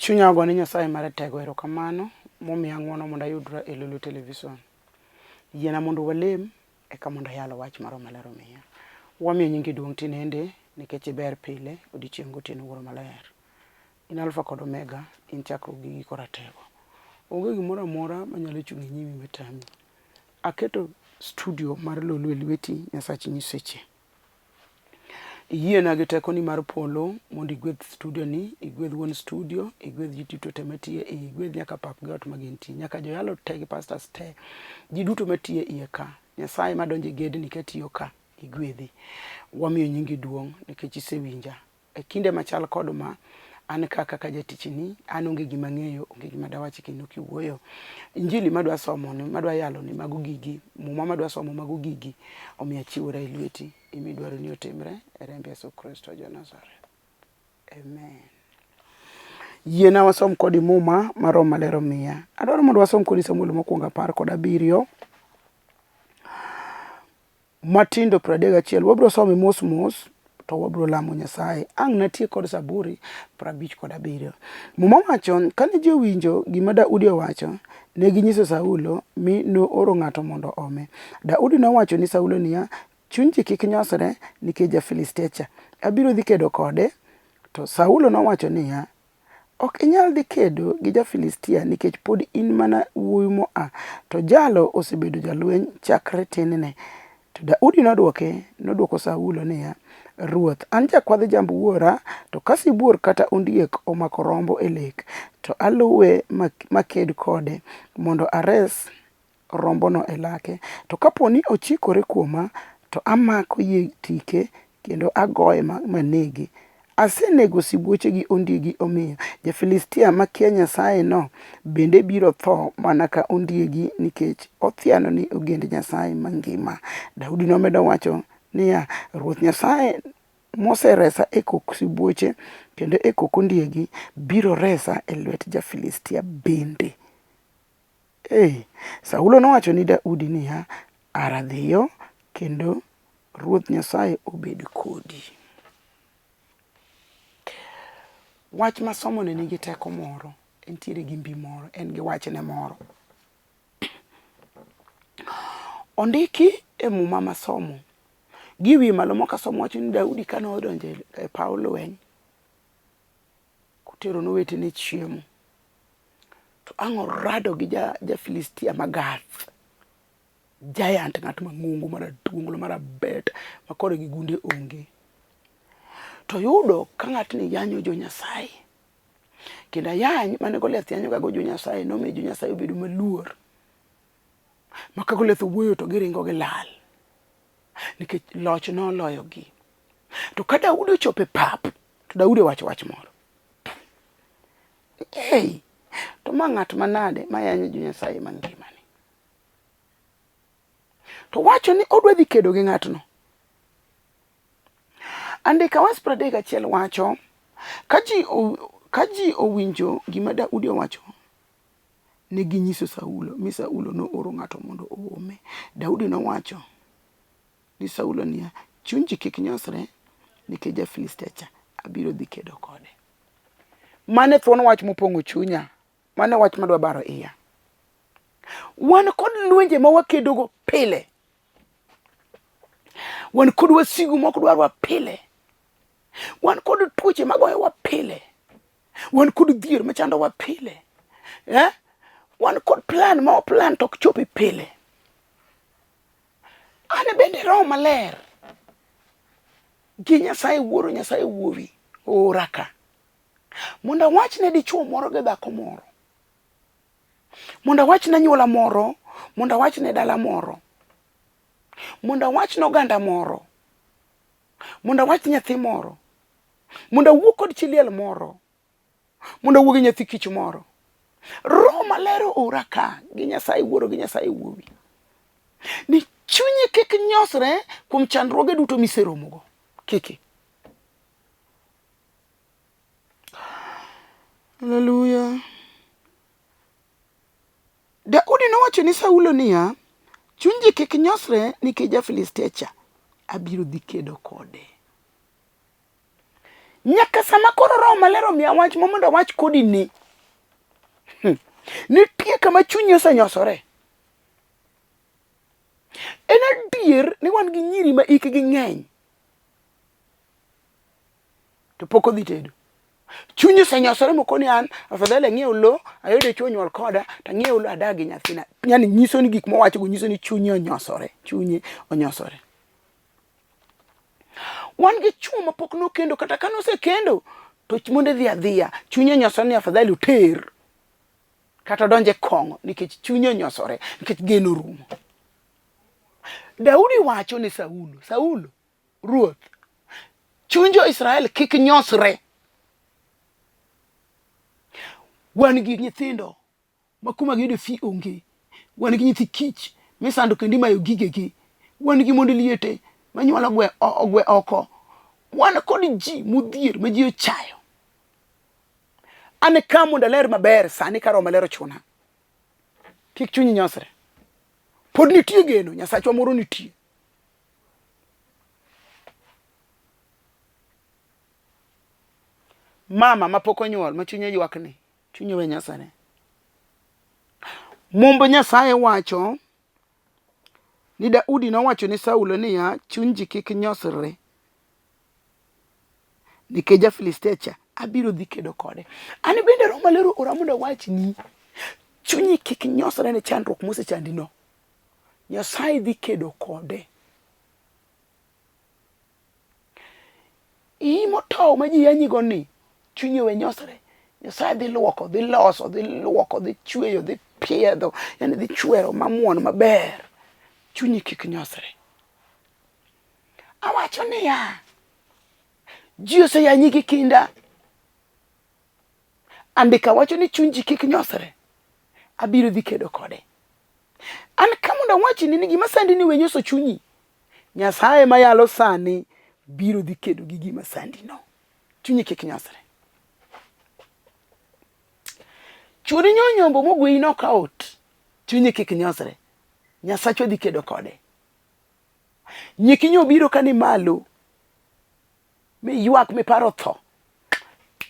Chunya go ni Nyasaye mar tego erokamano momiya ng'wono mondo ayudra e Lolwe television. Yiena mondo walem eka mondo yalo wach mar maler omiya. Wamiyo nyingi duong' tinende nikech iber pile odiochieng' gotieno wuoro maler. In Alpha kod Omega, in chakruok gi giko ratego. Onge gimoro amora manyalo chung' e nyimi matami. Aketo studio mar Lolwe lweti, Nyasachi nyiseche. Yiena gi tekoni mar polo mondo igwedh studio ni, igwedh wuon studio, igwedh ji duto te matiye, igwedh nyaka pap got magintie, nyaka joyalo te gi pastors te, ji duto matiye iye ka. Nyasaye madonjo e gedni katiyo ka, igwedhi. Wamiyo nyingi duong' nikech isewinja. E kinde machal kod ma, an kaka jatichni, an onge gima ng'eyo, onge gima dawachi kendo kiwuoyo. Injili madwa somo ni, madwa yalo ni mago gigi, muma madwa somo mago gigi, omiya chiwora e lweti, imidwaro ni otimre, e remb Yesu Kristo jo Nazareth. Amen. Yiena wasom kodi muma mar maler omiya. Adwaro mondo wasom kodi Samuel mokwongo 10:7. Matindo 31. Wabro some mos mos to wabro lamo Nyasaye. Ang' natie kod Zaburi 57. Muma wacho, kane ji owinjo gima Daudi owacho, ne ginyiso Saulo mi no oro ng'ato mondo ome. Daudi nowacho ni Saulo niya, chunyi kik nyosre nikech ja-Filistia cha. Abiro dhi kedo kode. To Saulo nowacho niya, ok inyal dhi kedo gi ja-Filistia nikech pod in mana wuoyi moa, to jalo osebedo jalweny chakre tin-ne. To Daudi nodwoko Saulo niya, Ruoth, an jakwadh jamb wuora, to ka sibuor kata ondiek omako rombo e lek, to aluwe maked kode mondo ares rombono e lake. To kapo ni ochikore kuoma, to amako yie tike kendo agoye manege. Asenego sibuoche gi ondiegi, omiyo ja-Filistia makia Nyasaye no bende biro tho mana ka ondiegi nikech othiano ni ogend Nyasaye mangima. Daudi nomedo wacho niya, Ruoth Nyasaye moseresa e kok sibuoche kendo e kok ondiegi biro resa e lwet ja-Filistia bende. Saulo nowacho ni Daudi niya, aradhiyo kendo Ruoth Nyasaye obed kodi. Wach masomo ne nigi teko moro, entiere gi mbi moro, en gi wachne moro. Ondiki e muma masomo. Giwi malo moka somo wacho ni Daudi kane odonjo e paw lweny, kotero nowetene chiemo, to ang' orado gi ja-Filistia magath, giant, ng'at mang'ongo maraduong'lo marabet makore gi gunde onge. To yudo ka ng'atni yanyo jo Nyasaye. Kendo yany mane goleth yanyo gago jo Nyasaye nomiyo jo Nyasaye obedo maluor. Maka goleth wuoyo to giringo gi lal. Nikech loch noloyo gi. To ka Daudi ochope pap, to Daudi wacho wach moro. To ma ng'at manade ma yanyo jo Nyasaye mangimani. To wacho ni odwa dhi kedo gi ng'atno. Andika was 31 wacho, ka ji owinjo gima Daudi owacho, ne ginyiso Saulo, mi Saulo no oro ng'ato mondo oome. Daudi nowacho ni Saulo niya, chunyi kik nyosre nikech ja-Filistia cha, abiro dhi kedo kode. Mane thuon wach mopong'o chunya, mane wach madwa baro iya. Wan kod lwenje ma wakedogo pile. Wan kod wasigu mok dwarwa pile. Wan kod tuoche magoyowa pile. Wan kod dhier machandowa pile. Wan kod plan ma plan tok chopi pile. Ane bende Roho Maler gi Nyasaye wuoro, Nyasaye wuowi ora ka mondo awach ne dichuo moro gi dhako moro, mondo awach ne anyuola moro, mondo awach ne dala moro, mondo awach ne oganda moro, mondo awach nyathi moro, mondo awuo kod chi liel moro, mondo awuo gi nyathi kich moro. Roho Maler ora ka gi Nyasaye wuoro gi Nyasaye wuowi ni chunyi kik nyosre kuom chandruoge duto miseromogo. Kiki. Hallelujah. Daudi nowacho ni Saulo niya, chunyi kik nyosre nikech ja-Filistia cha, abiro dhi kedo kode. Nyaka sama koro Roho Maler omiya wach mondo wach kodi ni, nitie kama chunyi osenyosore. En adier ni wan gi nyiri ma ikgi ng'eny to pok odhi tedo. Chunyi osenyosore moko ni an afadhali ang'iew lo ayudo chuo nyuol koda to ang'iew lo adagi nyathina. Yani nyiso ni gik mowacho go nyiso ni chunyi onyosore. Chunyi onyosore. Wan gi chuo mapok nokendo kata ka nosekendo to monde dhi adhiya. Chunyi onyosore ni afadhali oter kata donje kong'o nikech chunyi onyosore nikech geno rumo. Daudi wacho ni Saulo ruoth, chuny jo-Israel kik nyosre. Wan gi nyithindo ma kuma giyude fi onge. Wan gi nyithi kich misando kendo imayo gigegi. Wan gi mond liete manyuol ogwe oko. Wan kod ji modhier ma ji ochayo. Ane ka mondo aler maber sani ka romo lero chuna. Kik chunyi nyosre. Pod nitie geno, Nyasachwa moro nitie. Mama mapok onyuol ma chunye ywakni, chunye we nyosore. Mumb Nyasaye wacho ni Daudi nowacho ni Saulo niya, chuny ji kik nyosre nikech ja-Filistia cha abiro dhi kedo kode. An bende romo lero ora mondo wachni chunyi kik nyosre ne chandruok mosechandi no. Nyasaye dhi kedo kode. Motow ma ji yanyigo ni chunyi we nyosre. Nyasaye dhi luoko, dhi loso, dhi luoko, dhi chweyo, dhi piedho, yani dhi chwero mamuon maber. Chunyi kik nyosre. Awacho niya, ji oseyanyi gi kinda. Andika wacho ni chunyi kik nyosre. Abiro dhi kedo kode. An kamondo wachni ni gima sandi ni we nyoso chunyi. Nyasaye mayalo sani biro dhi kedo gi gima sandi no. Chunyi kik nyosre. Churi nyonyombo mogweyi knockout. Chunyi kik nyosre. Nyasachwa dhi kedo kode. Nyikinyo biro kani malo. Mi ywak mi paro tho.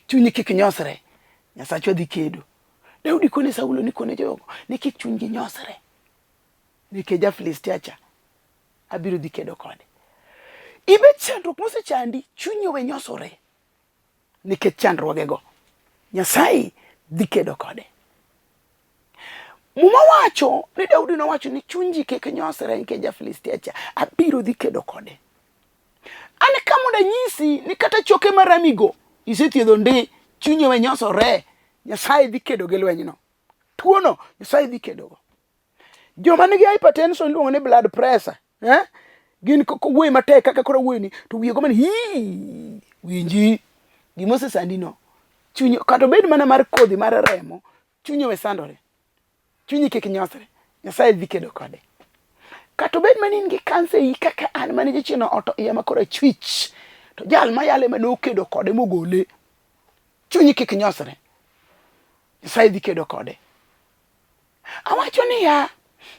Chunyi kik nyosre. Nyasachwa dhi kedo. Daudi kone Saulo ni kone jogo ni kik chunygi nyosre. Nikech ja-Filistia cha abiro dhi kedo kode. Ibe chandruok mosechandi chunyi we nyosore. Nikech chandruogego Nyasaye dhi kedo kode. Muma wacho ni Daudi nowacho ni chunyi kik nyosre nikech ja-Filistia cha abiro dhi kedo kode. Ane kamondo nyisi ni kata choke maramigo isethiedho ndi chunyi we nyosore. Nyasaye dhi kedo gi lwenyno. Tuono Nyasaye dhi kedogo. Joma nigi hypertension luongo ni blood pressure, gin wuoyi matek kaka koro wuoyini to wiye go mani winji gimose sandino. Chunyi kata bed mana mar kodhi mar remo, chunyi we sandore. Chunyi kik nyosre. Nyasaye dhi kedo kode. Kata bed mani ngi kansa yi kaka an mani jichino oto iya makora chwich. To jal mayale mano kedo kode mogole. Chunyi kik nyosre. Nyasaye dhi kedo kode. Awacho niya,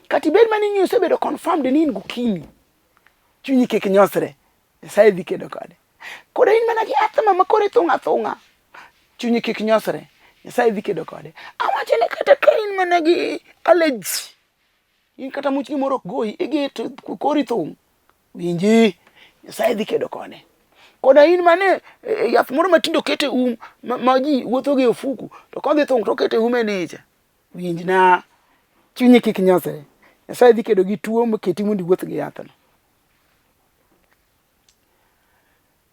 kati bed mani nyuse bedo confirmed ni in gukini. Chunyi kik nyosre. Nyasaye dhi kedo kode. Koda in mana gi athma makore thung'a. Chunyi kik nyosre. Nyasaye dhi kedo kode. Awacho ni kata ka in mana gi allergy. In kata much gimoro ok goyi, igit kori thung'. Winji. Nyasaye dhi kedo kode. Koda in mane yath moro matindo kete ma ji wuotho gi ofuku. To kodhi thung' to kete e nicha. Winji na. Chunyi kik nyosre. Nyasaye dhi kedo gi tuo moketi mondo iwuoth gi yathno.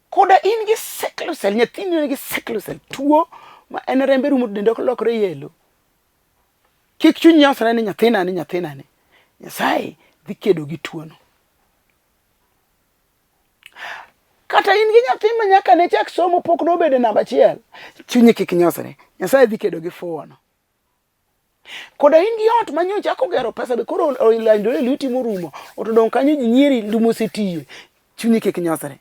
Koda in gi sickle cell, nyathini nigi sickle cell, tuo ma en rembe rumo dende ok lokre yelo. Kik chunyi nyosre ni nyathina. Nyasaye dhi kedo gi tuono. Kata in gi nyathi ma nyaka ne chak somo pok nobedo namba 1. Chunyi kik nyosre. Nyasaye dhi kedo gi fuono. Koda in gi ot manyo chako gero pesa be koro olandore luti morumo. Otodong kanyo ji nyieri lumo setiye. Chunyi kik nyosre.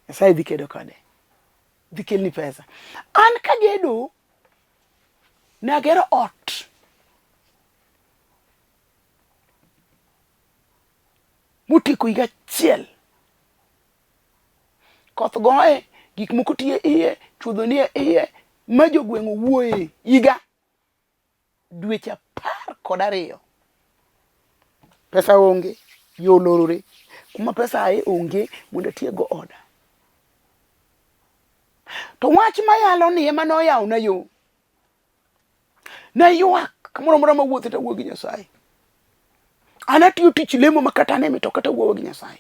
Nyasaye dhi kedo kode. Dhi kelni pesa. An kagedo nagero ot. Mutiko higa 1. Koth goye, gik moko tiye iye, chuodho nie iye, ma jogweng' wuoye higa dweche 12. Pesa onge, yo lorore. Kuma pesa ai onge, mondo tiego oda. To wach mayalo ni ema no yaw na yo. Na yuak, kamoro mora mawuotho to wuo gi Nyasaye. Anatiyo tich lemo makata ne mitoka to wuo gi Nyasaye.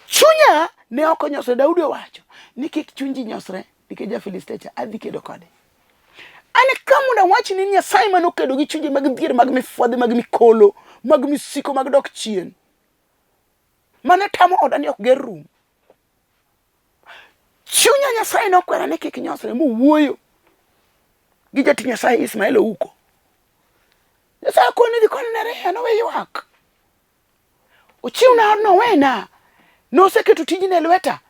Chunya ne ok onyosre. Daudi owacho ni Kik Chunyi Nyosre nikech ja-Filistia cha adhi kedo kode. Ane kamunda wach ni Nyasaye manokedo gi chunje mag dhier, mag mifwadhi, mag mikolo, mag misiko, mag dok chien. Mane tamo oda ni ok ger rum. Chunya Nyasaye nokwera ni Kik Nyosre mowuoyo gi jati Nyasaye Ismael Ouko. Nyasaye koni dhi koni Nereah no we ywak. Ochiwna odno wena. No seketo tijine lweta.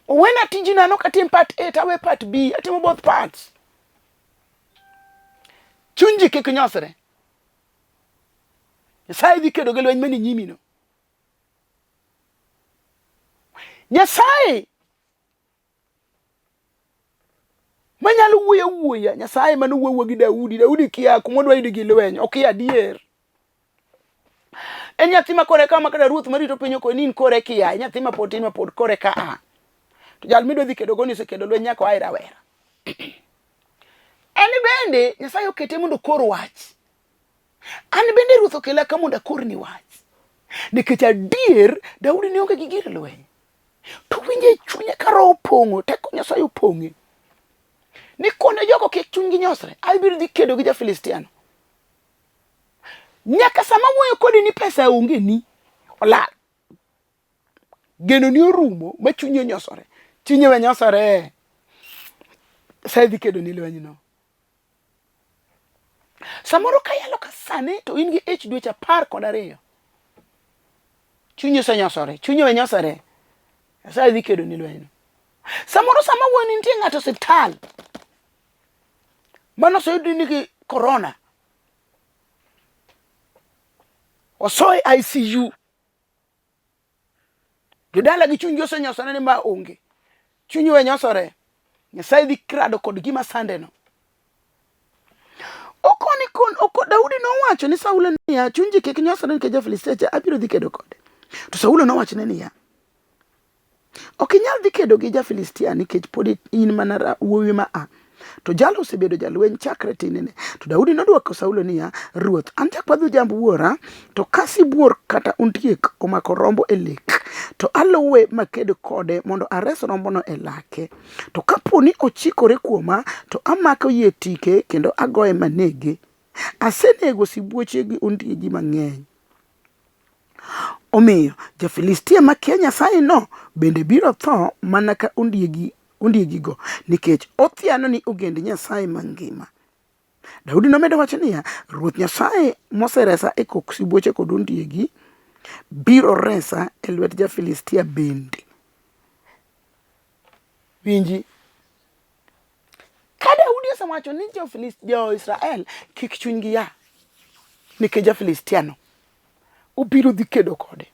Owena tijina no katim part A tawe part B. Atimo both parts. Chunji Kik Nyosre. Nyasaye dhi kedo gi lweny mani nyimi no. Nyasaye manyalo wuoya. Nyasaye mano wuoyo gi Daudi. Daudi kia kumodwa yudo gi lweny. Ok adier. En nyathi ma kore kama kada ruoth marito piny ko nin kore kia. Nyathi ma potin ma pod kore ka a. To jal mido dhi kedo goni se kedo lweny nyako ai rawera. En bende Nyasaye okete mondo kor wach. An bende ruoth okela ka mondo akor ni wach. Nikech adier Daudi ne onge gi gir lweny. To winje chunye ka roho opong'o, teko Nyasaye opong'e. Ni kone jogo Kik Chunyi Nyosre, abiro dhi kedo gi ja-Filistiano. Nyaka sama wuoyo kodi ni pesa onge ni, olal. Geno ni orumo, ma chunye nyosore. Chunye we nyosore. Sa dhi kedo ni lweny no. Samoro kayalo ka sane to in gi dweche 12. Chunye se nyosore, chunye we nyosore. Sa dhi kedo ni lweny no. Samoro sama wuoyo ni nitie ng'ato osiptal. Mano so yudi ni corona. Osoy ICU. Gidala gi chunyi ose nyosore ni ma onge. Chunyi we nyosore. Nyasaye dhi krado kod gima sande no. Oko Daudi no wacho ni Saulo niya, chunji Kik Nyosre nikech ja-Filistia cha abiro dhi kedo kode. To Saulo no wacho niya, ok inyal dhi kedo gi ja-Filistia nikech pod in mana wuowi ma a. To jalo osebedo jalweny chakre tinene. To Daudi nodwoko Saulo niya, ruoth, an jakwadho jamb wuora, to kasi buor kata untiek omako rombo e lek. To aluwe makedo kode mondo ares rombono e lake. To kaponi ochikore kuoma, to amako yie tike kendo agoye manege. Asenego sibuoche gi ondiegi mang'eny. Omiyo ja-Filistia makia Nyasaye no bende biro tho mana ka ondiegigo, nikech othiano ni ogend Nyasaye mangima. Daudi nomedo wacho niya, ruoth Nyasaye moseresa e kok sibuoche kod ondiegi biro resa e lwet ja-Filistia bende. Winji, ka Daudi osewacho ni jo-Israel kik chunygi ya nikech ja-Filistiano obiro dhi kedo kode.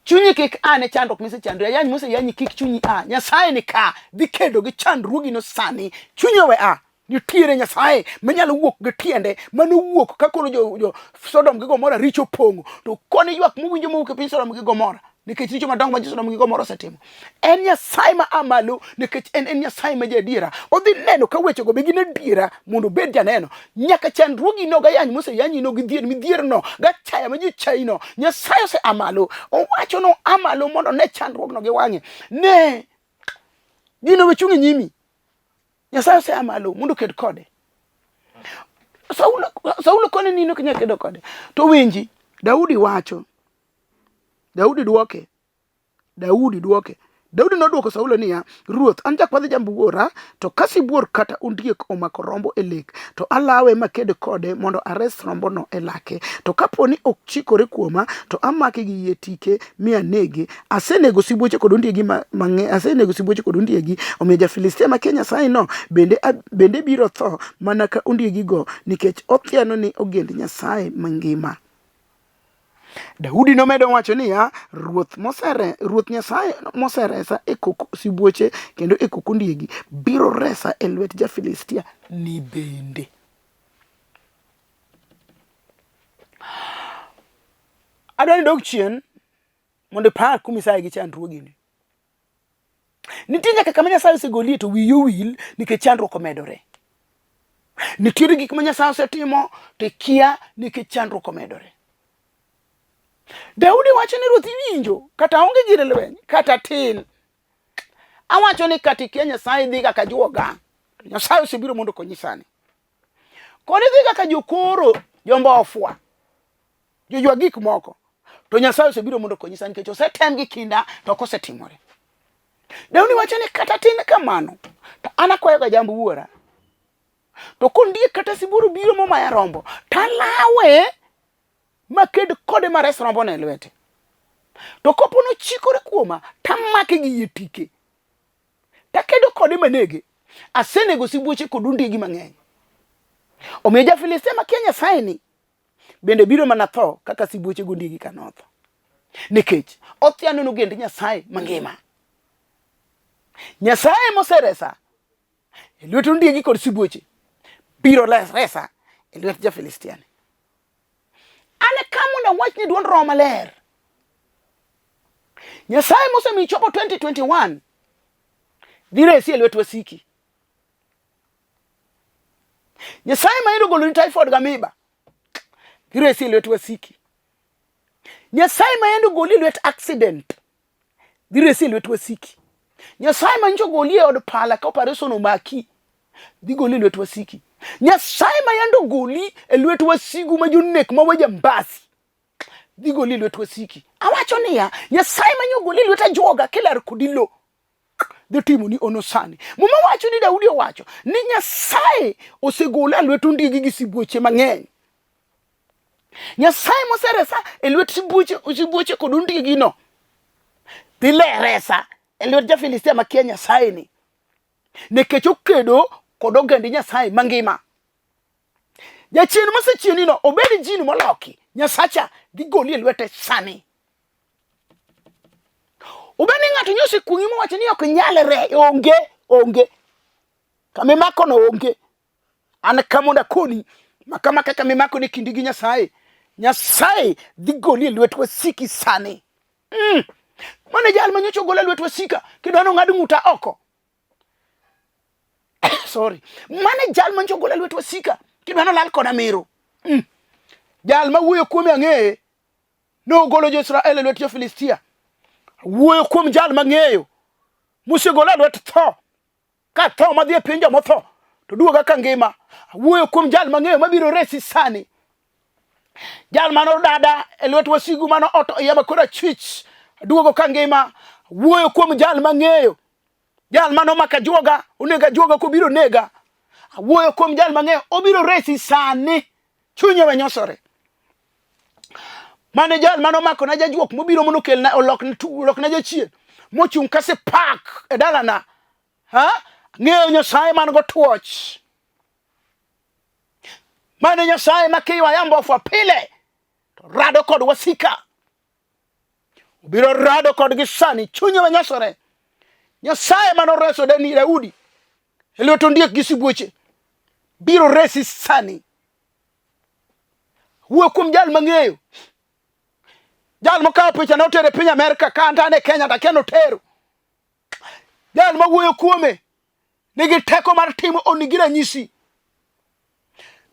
Chunyi kik ane chandruok mise chandruok. Yani mose yanyi Kik Chunyi a. Nyasaye ni ka dhi kedo gi chandruogi no sani. Chunyi we a. Nitiere Nyasaye manyalo wuok gi tiende. Mano wuok ka kono jo Sodom gi Gomora richo pongo. To koni ywak mowinjo mowuok e piny Sodom gi Gomora. Nikech richo madongo ma Sodom gi Gomora osetimo. En Nyasaye ma amalo nikech en Nyasaye ma jadiera. Odhi neno ka weche go be gin adiera mondo bed janeno. Nyaka chandruogi no ga yanyi mose yanyi no gi dhier midhier no ga chaya ma ji chayi no. Nyasaye ose amalo. Owacho no amalo mondo ne chandruok no gi wang'e. Ne gino we chungi nyimi. Nyasaye ose amalo mondo ked kode. Saulo kone nino kanya kedo kode. To winji, Daudi wacho. Daudi duoke. Daudi nodwoko Saulo niya, ruoth, an jakwadho jamb wuora, to kasi buor kata ondiek omako rombo e lek, to alawe maked kode mondo ares rombono e lake. To kaponi ok chikore kuoma, to amake gi yie tike mi anege. Asenego sibuoche kod ondiegi omiyo ja-Filistia makia Nyasaye no bende biro tho mana ka ondiegigo, nikech othiano ni ogend Nyasaye mangima. Daudi nomedo wacho niya, ruoth Nyasaye moseresa e kok sibuoche kendo e kok ondiegi biro resa e lwet ja-Filistia ni bende. adwani dog chien mondo par kumisaye gi chandruogi ni. Nitie nyaka kama Nyasaye osegolie to wiyo wil nikech chandruok omedore. Nitie gik ma Nyasaye osetimo to kia nikech chandruok omedore. Daudi wacho ni ruoth winjo kata onge gir lweny kata tin. Awacho ni kata kia Nyasaye dhi kaka juoga. Nyasaye osebiro mondo konyi sani. Koni dhi kaka jokoro jombofwa. Jojwa gik moko. To Nyasaye osebiro mondo konyi sani nikech osetem gi kinda to kosetimore. Daudi wacho ni kata tin kamano to an akwayo ga jambo wuora. To kondie kata siburu biro momaya rombo talawe maked kode mares rombo ne lwete. To kopono chikore kuoma tamake gi yetike. Takedo kode manege. Asenego sibuoche kod undigi mang'eny. Omiyo ja-Filistia makia Nyasaye ni bende biro mana tho kaka sibuoche gondigi kanotho. Nikech othiano no gend Nyasaye mangima. Nyasaye moseresa e lwet undigi kod sibuoche biro resa e lwet ja-Filistia ni. Ane kamo na wach ni duond Roho Maler. Nyasaye mosemi chopo 2021 dire si e lwet wasiki. Nyasaye mayendo golo ni typhoid gamiba dire si e lwet wasiki. Nyasaye mayendo goli lwet accident dire si e lwet wasiki. Nyasaye manjo goli od pala ka operation omaki di goli lwet wasiki. Nyasaye mayendo goli e lwet wasigu ma jonek ma wajambasi di goli lwet wasiki. Awacho niya Nyasaye manyo goli lwet ajuoga kelar kodilo de timo ni onosani. Muma wacho ni Daudi wacho ni Nyasaye osegola lwet undigi gi sibuoche mang'eny. Nyasaye moseresa e lwet sibuoche kod undigi no dile resa e lwet ja-Filistia makia Nyasaye ni. Nekech okedo kod ogend Nyasaye mangima. Jachien mosechieni no obedi jini moloki Nyasacha dhi goli e lwete sani. Ubeni ng'ato nyosi kungi mo wacho ni ok nyalre onge. Kame mako no onge. An kamonda koni makama kaka memako ni kindigi Nyasaye. Nyasaye dhi goli e lwet wasiki sani. Mane jal manyocho gola lwet wasika kidwano ng'ad ng'uta oko. Sorry. Mane jal manyocho gola lwet wasika kidwano lal koda miro. Jal ma wuoyo kuome ang'eye no golo jo-Israel e lwet jo-Filistia. Wuoyo kuom jal mang'eyo musegola lwet tho ka tho madhi e pinje motho to duoga ka ngima. Wuoyo kuom jal mang'eyo mabiro resi sani. Jal mano dada e lwet wasigu mano oto yaba kora chwich duogo ka ngima. Wuoyo kuom jal mang'eyo jal mano maka juoga onega juoga ko biro nega. Wuoyo kuom jal mang'eyo obiro resi sani. Chunye Nyosre. Mane jal mano mako na jajuok mobiro mono kelna olok na jachien mochung kase park e dalana. Ng'eyo Nyasaye man go tuoch. Mane Nyasaye makiwa yambo fwa pile to rado kod wasika. Ubiro rado kod gisani. Chunye Nyosre. Nyasaye mano reso Daudi e lwet ondiek gi sibuoche biro resi sani. Wuo kuom jal mang'eyo. Jal mokawo picha no tere piny Amerika ka antane Kenya ta keno tero. Jal ma wuoyo kuome nigi teko mar timo onigira nyisi.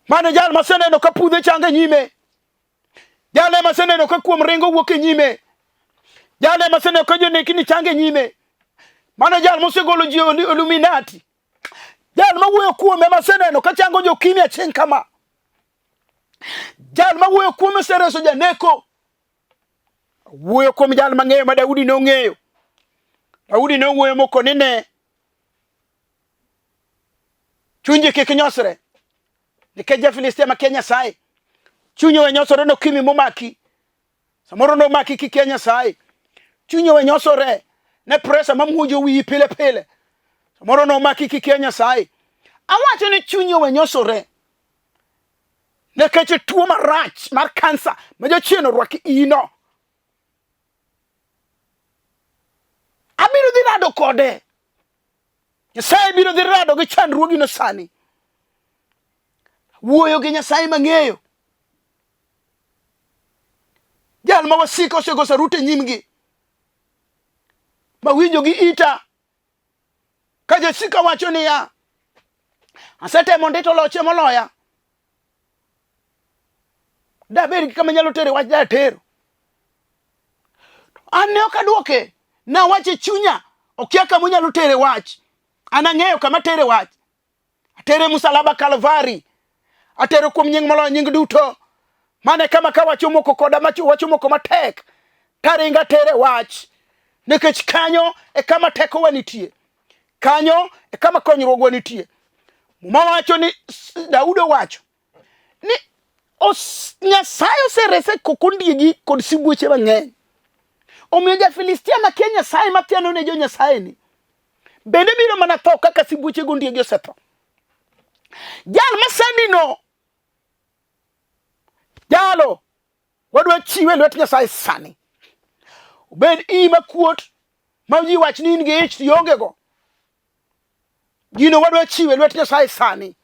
Mane jal maseneno ka pudhe change nyime. Jal maseneno ka kuom ringo wuok e nyime. Jal maseneno ka joneki ni change nyime. Mane jal mosegolo ji Illuminati. Jal ma wuoyo kuome maseneno ka chango jokimia cheng kama. Jal ma wuoyo kuome sereso janeko. Wuoyo kuom jal mang'eyo ma Daudi no ng'eyo. Daudi no wuoyo moko nine. Chunye Kik Nyosre. Nikech ja-Filistia makia Nyasaye. Chunye Nyosre no kimi momaki. Samoro no maki kikia Nyasaye. Chunye Nyosre ne presa mamuojo wi pile pile. Samoro no maki kikia Nyasaye. Awacho ni chunye Nyosre. Nekech tuo marach mar kansa ma jachien orwaki ino. Abiro dhi rado kode. Nyasaye biro dhi rado gi chandruogi no sani. Wuoyo gi Nyasaye mang'eyo. Jal ma wasika osegoso rute nyimgi. Ma winjo gi ita. Ka jasika wacho niya, asetemo ndito loche moloya. Da beri kama nyalo tere wach da tero. An ne ok aduoke. Na wache chunya. Okia kama nyalo tere wach. Anang'eyo kama tere wach. Atere musalaba Kalvari. Atero kuom nying moloyo nying duto. Mane kama ka wacho moko koda wacho moko matek. Taringa tere wach. Nikech kanyo e kama teko wanitie. Kanyo e kama konyruok wanitie. Muma wacho ni Daudo wacho ni Nyasaye oserese kokondiegi kod sibuoche mang'eny. Omiyo ja-Filistia makia Nyasaye matiano ne jo Nyasaye ni. Bende biro mana tho kaka sibuoche gondiegi osetho. Jal masandino. Jalo. Wadwa chiwe lwet Nyasaye sani. Obed ima kuot. Ma ji wach ni in gi ich yonge go. Gino wadwa chiwe lwet Nyasaye sani.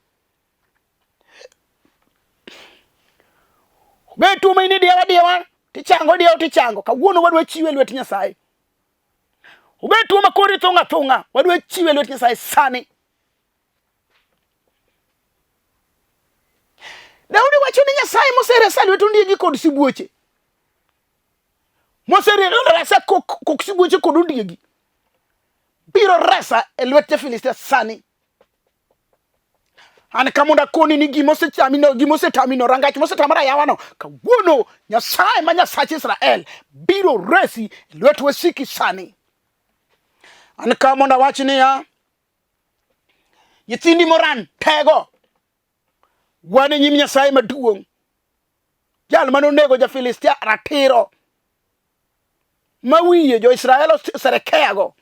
Obed tuo ini diwa. Tichango. Kawuono wadwa chiwe lwet Nyasaye. Obed tuo makori thunga. Wadwa chiwe lwet Nyasaye sani. Daudi wacho ni Nyasaye moseresa lwet ondiegi kod sibuoche. Moseresa kok sibuoche kod ondiegi. Biro resa e lwet ja-Filistia sani. An kamunda koni ni gimosetamino rangach mosetamara yawano. Kawuono Nyasaye ma Nyasach Israel biro resi e lwet wasiki sani. An kamunda wacho niya, nyithindi moran tego. Wane nyim Nyasaye maduong'. Jal manonego ja-Filistia ratiro. Mawiye jo Israel oserekeago.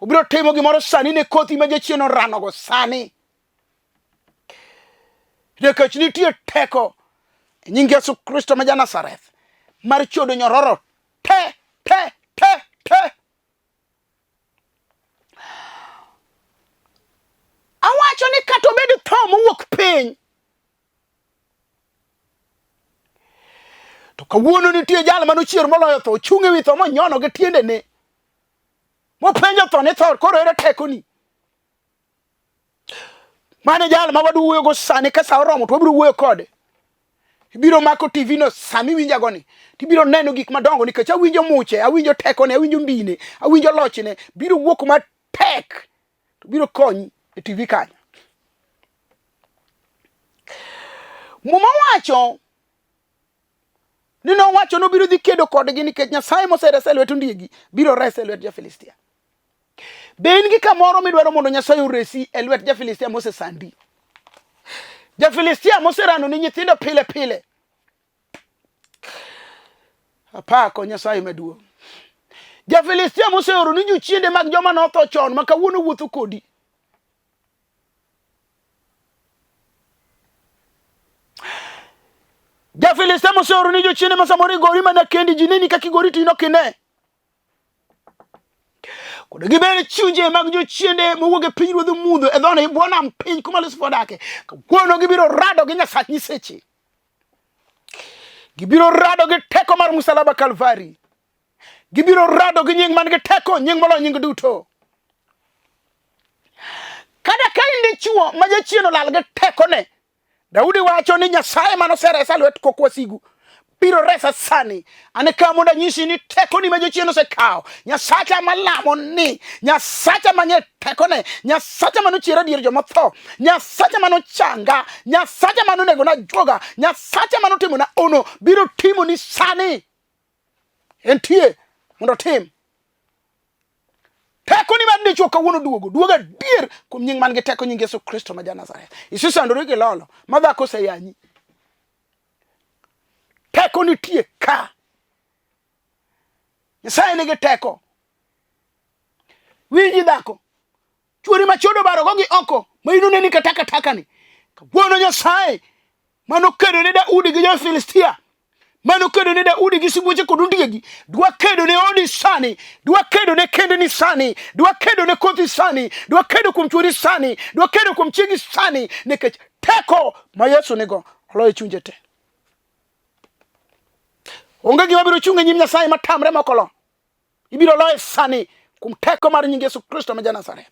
Obiro timo gimoro sani ne kothi ma jachien oranogo sani. Nikech nitie teko e nying Yesu Kristo ma ja-Nazareth mar chodo nyororo te. Awacho ni kata obed tho mowuok piny. To kawuono nitie jal manochier moloyo tho, chunge wi tho monyono gi tiendene. Mopenjo tho ne tho koro ere tekoni. Mane jal ma waduoyo go sani ka sa oromo to wabiro wuoyo kode. Ibiro mako TV no sami winjago ni. Tibiro neno gik madongo nikech awinjo muche, awinjo tekone, awinjo mbine, awinjo lochne, biro wuok matek. To biro konyi e TV kanyo. Muma wacho ni no wacho no biro dhi kedo kodgi nikech Nyasaye moseresa lwet ondiegi biro resa lwet ja-Filistia. Ben gi kamoro midwaro mondo Nyasaye oresi e lwet ja-Filistia mosesandi. Ja-Filistia moserano ni nyithindo pile. Apako Nyasaye maduong'. Ja-Filistia moseoro ni jochiende mag joma notho chon ma kawuono wuotho kodi. Ja-Filistia moseoro ni jochiende ma samoro igori mana kendi jineni kaka igori tino kine. Koda gibene chunje mag jochiende mowuok e piny ruodh mudho e dhone buona piny kuma Lucifer dake. Kawuono gibiro rado gi Nyasach nyiseche. Gibiro rado gi teko mar musalaba Kalvari. Gibiro rado gi nying man gi teko, nying molo nying duto. Kada ka inde chuo ma jachien olal gi teko ne. Daudi wacho ni Nyasaye manoseresa lwet kokwasigu biro resa sani. Ane kamonda nyisi ni teko ni ma jachien osekao. Nyasacha malamo ni. Nyasacha manye teko ne. Nyasacha manochiera dier joma tho. Nyasacha manochanga. Nyasacha manonego na joga. Nyasacha manotimo na ono biro timo ni sani. Entie mondo tim. Teko ni mande choka wono duoga dier kum nying man ge teko nying Yesu Kristo ma ja-Nazareth. Isu sandore ge lolo madhako se yanyi. Teko ni tie ka. Nyasaye ni ge teko. Winji dhako. Chuori machodo baro gogi oko. Mainune ni kataka ni. Kabuono Nyasaye. Mano kedo ni Daudi gi ja-Filistia. Mano kedo ne Daudi gi sibuoche kod ondiegi. Dwa kedo ne odi sani. Dwa kedo ne kende ni sani. Dwa kedo ne kothi sani. Dwa kedo kum chuori sani. Dwa kedo kum chiegi sani. Nikech teko ma Yesu nigo oloyo chunje te. onge gima biro chunge nyim Nyasaye matamre mokolo. Ibiro loye sani kum teko mar nying Yesu Kristo ma Nazareth.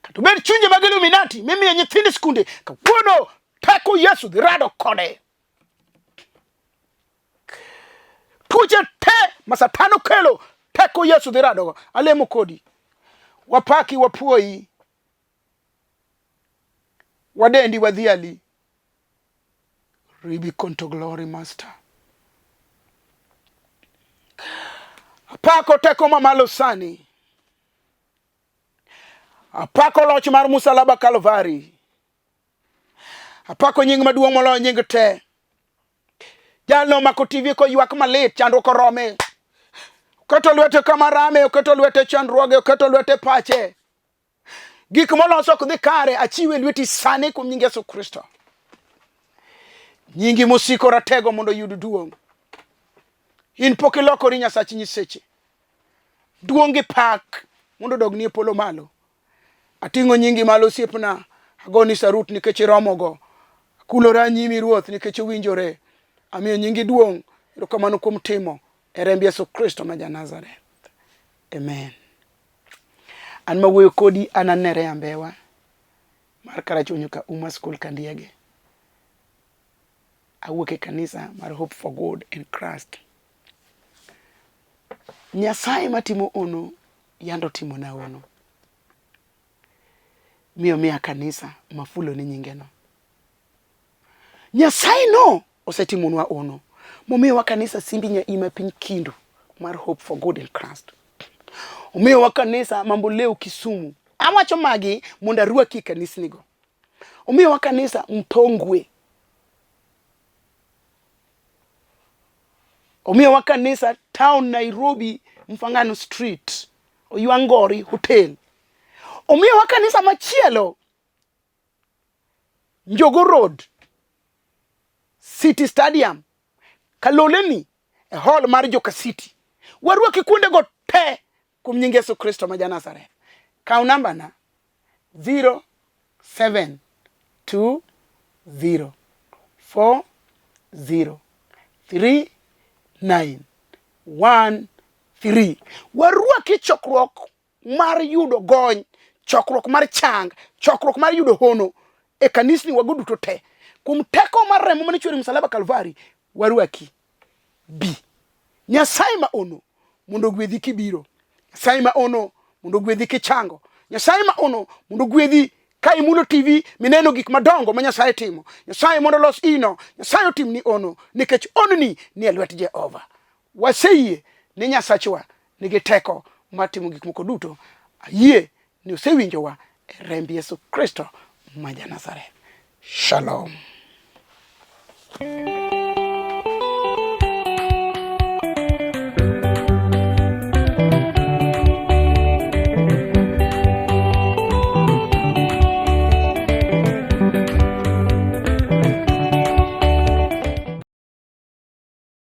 Kata bed chunje mag Illuminati mimi ya nyithindi skunde kawuono teko Yesu dhi rado kode. Tuoche te ma Satano kelo teko Yesu dhi rado. Alemo kodi. Wapaki wapuoi. Wadendi wadhiali. Ribi konto glory master. Apako teko mamalo sani. Apako loch mar musalaba Kalvari. Apako nying maduong' moloyo nying te. Jalno mako TV ko ywak malit chandruok orome. Oketo lwete kamarame, oketo lwete chandruoge, oketo lwete pache. Gik moloso ok dhi kare achiwe lweti sani kuom nying Yesu Kristo. Nyingi mosiko ratego mondo yud duong'. In pok ilokori Nyasach nyiseche. Duongi pak mondo dogni e polo malo. Ating'o nyingi malo osiepna. Agoni sarut nikech iromogo. Kulora nyimi ruoth nikech owinjore. Amiyo nyingi duong'. Erokamano kuom timo e remb Yesu Kristo ma Nazareth. Amen. An mawuoyo kodi an Nereah Mbewa mar Karachonyo ka Uma School Kandiege. Awuok e kanisa mar Hope for God in Christ. Nyasaye matimo ono yando timo na ono. Miyo miya kanisa mafulo ni nyingeno. Nyasaye no osetimonwa ono. Momiyo wa kanisa simbi nya ima piny Kindu mar Hope for God in Christ. Omiyo wa kanisa mambo leo Kisumu. Awacho magi mondo arwaki kanisnigo. Omiyo wa kanisa Mpongwe. Omiyo wa kanisa town Nairobi Mfangano Street. Oyuangori Hotel. Omiyo wa kanisa machielo Njogo Road City Stadium Kaloleni e hall mar Joka City. Warwaki kuonde go te kum nying Yesu Kristo ma Nazareth. Kaw namba na 0720403913. Warwaki chokruok mar yudo gony, chokruok mar chang, chokruok mar yudo hono e kanisni wagoduto te. Kum teko mar remo mane chwere msalaba Kalvari warwaki bi. Nyasaye ma ono mondo gwedhi kibiro. Nyasaye ma ono mondo gwedhi kichango. Nyasaye ma ono mondo gwedhi ka imulo TV mineno gik madongo ma Nyasaye timo. Nyasaye mondo los ino. Nyasaye otim ni ono nikech onni ni e lwet Jehova. Waseyie ni Nyasachwa nigi teko mar timo gik moko duto. Ayie ni osewinjowa e remb Yesu Kristo ma Nazareth. Shalom.